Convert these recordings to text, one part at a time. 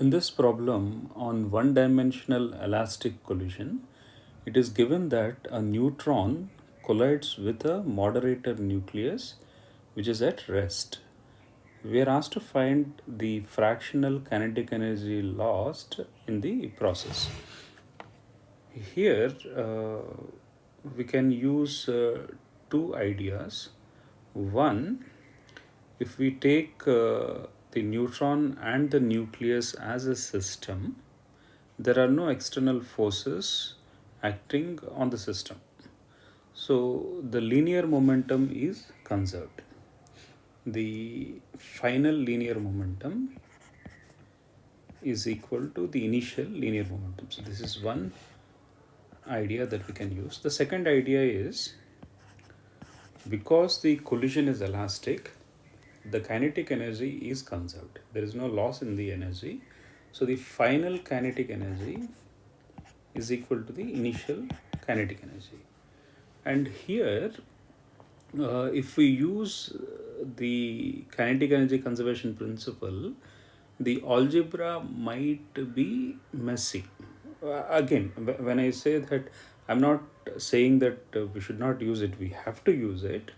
In this problem on one-dimensional elastic collision, it is given that a neutron collides with a moderator nucleus which is at rest. We are asked to find the fractional kinetic energy lost in the process. Here, we can use two ideas. One, if we take the neutron and the nucleus as a system, there are no external forces acting on the system. So the linear momentum is conserved. The final linear momentum is equal to the initial linear momentum. So this is one idea that we can use. The second idea is, because the collision is elastic, the kinetic energy is conserved. There is no loss in the energy. So the final kinetic energy is equal to the initial kinetic energy. And here, if we use the kinetic energy conservation principle, the algebra might be messy. Again, when I say that, I'm not saying that we should not use it, we have to use it.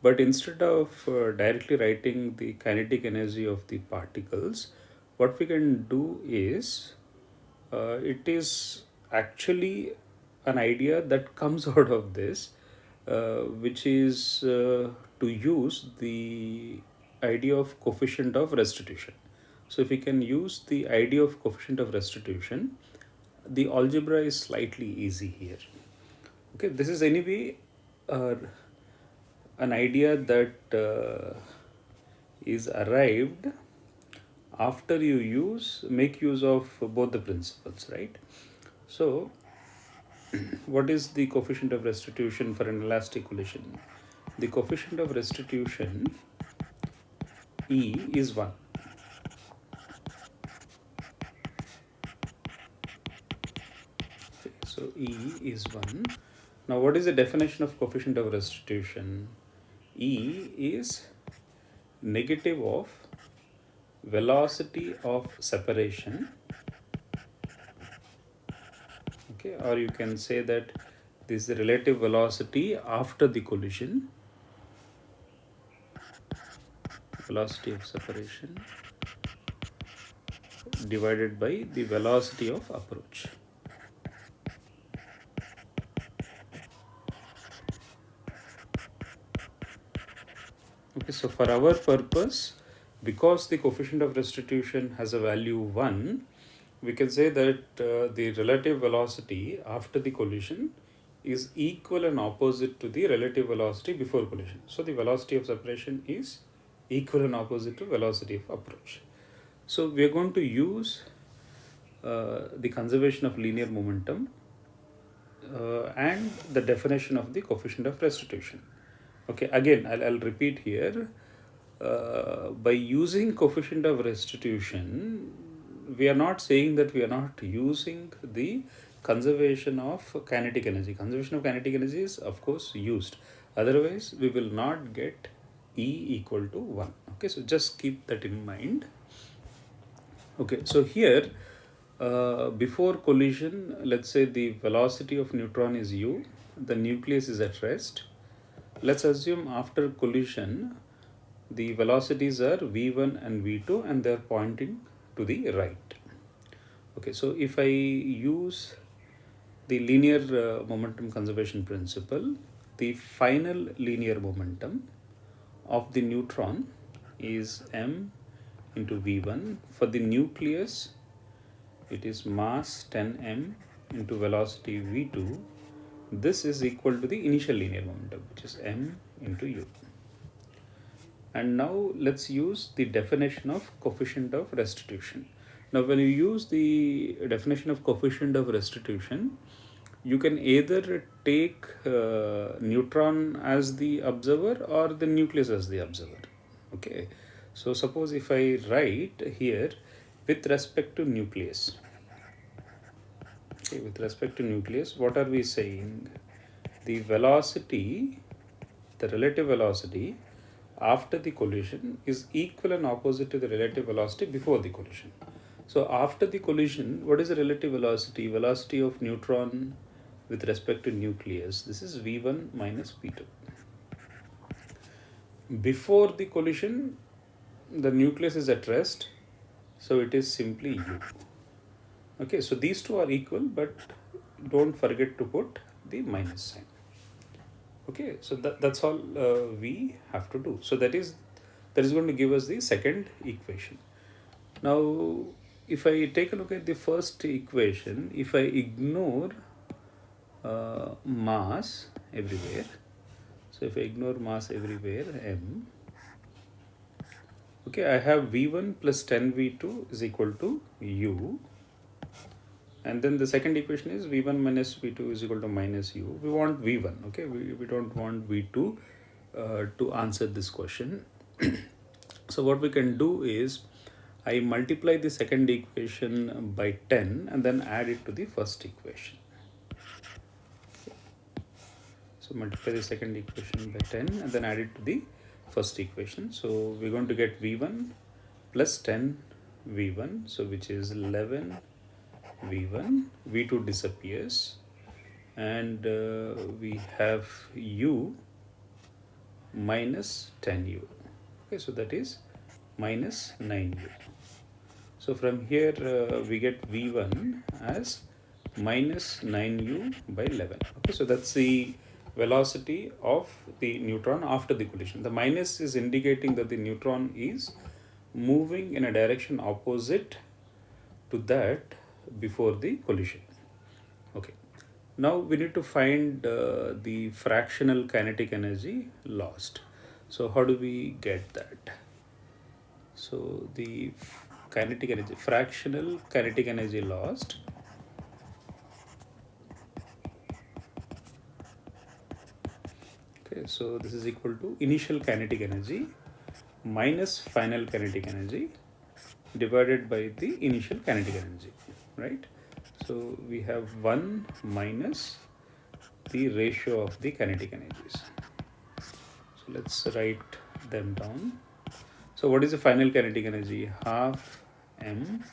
But instead of directly writing the kinetic energy of the particles, what we can do is, it is actually an idea that comes out of this, which is to use the idea of coefficient of restitution. So if we can use the idea of coefficient of restitution, the algebra is slightly easy here. Okay, this is anyway an idea that is arrived after you make use of both the principles, right? So what is the coefficient of restitution for an elastic collision? The coefficient of restitution, E, is 1. So E is 1. Now what is the definition of coefficient of restitution? E is negative of velocity of separation. Okay, or you can say that this is the relative velocity after the collision. Velocity of separation divided by the velocity of approach. Okay, so for our purpose, because the coefficient of restitution has a value 1, we can say that the relative velocity after the collision is equal and opposite to the relative velocity before collision. So the velocity of separation is equal and opposite to velocity of approach. So we are going to use the conservation of linear momentum and the definition of the coefficient of restitution. Okay, again, I'll repeat here. By using coefficient of restitution, we are not saying that we are not using the conservation of kinetic energy. Conservation of kinetic energy is, of course, used. Otherwise, we will not get E equal to 1. Okay, so just keep that in mind. Okay, so here, before collision, let's say the velocity of neutron is u, the nucleus is at rest. Let's assume after collision, the velocities are v1 and v2 and they're pointing to the right. Okay, so if I use the linear momentum conservation principle, the final linear momentum of the neutron is m into v1. For the nucleus, it is mass 10m into velocity v2. This is equal to the initial linear momentum, which is m into u. And now let's use the definition of coefficient of restitution. Now when you use the definition of coefficient of restitution, you can either take neutron as the observer or the nucleus as the observer. Okay, so suppose if I write here with respect to nucleus. Okay, with respect to nucleus, what are we saying? The velocity, the relative velocity after the collision is equal and opposite to the relative velocity before the collision. So after the collision, what is the relative velocity? Velocity of neutron with respect to nucleus. This is v1 minus v2. Before the collision, the nucleus is at rest, so it is simply u. Okay, so these two are equal, but don't forget to put the minus sign. Okay, so that's all we have to do. So that is going to give us the second equation. Now, if I take a look at the first equation, if I ignore mass everywhere, so if I ignore mass everywhere, m, okay, I have v1 plus 10v2 is equal to u. And then the second equation is v1 minus v2 is equal to minus u. We want v1, okay? We don't want v2 to answer this question. So what we can do is, I multiply the second equation by 10 and then add it to the first equation. So multiply the second equation by 10 and then add it to the first equation. So we're going to get v1 plus 10 v1, so which is 11 v1, v2 disappears, and we have u minus 10u. Okay, so that is minus 9u. So from here we get v1 as minus 9u by 11. Okay, so that's the velocity of the neutron after the collision. The minus is indicating that the neutron is moving in a direction opposite to that before the collision. Okay, now we need to find the fractional kinetic energy lost. So how do we get that? So the kinetic energy, fractional kinetic energy lost, okay, so this is equal to initial kinetic energy minus final kinetic energy divided by the initial kinetic energy, right? So we have 1 minus the ratio of the kinetic energies. So let's write them down. So what is the final kinetic energy? Half m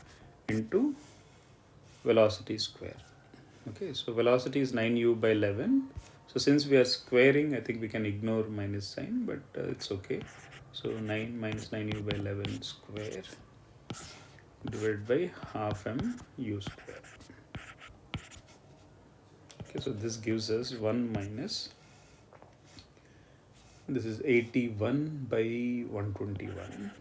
into velocity square. Okay, so velocity is 9u by 11. So since we are squaring, I think we can ignore minus sign, but it's okay. So 9 minus 9u by 11 square divided by half m u square. Okay, so this gives us 1 minus, this is 81 by 121.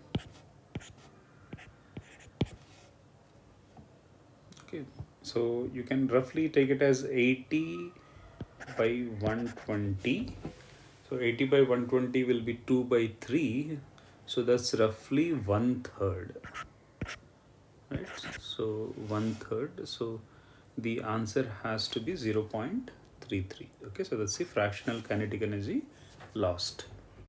Okay, so you can roughly take it as 80 by 120. So 80 by 120 will be 2 by 3. So that's roughly 1/3. Right? So 1/3. So the answer has to be 0.33. Okay, so that's the fractional kinetic energy lost.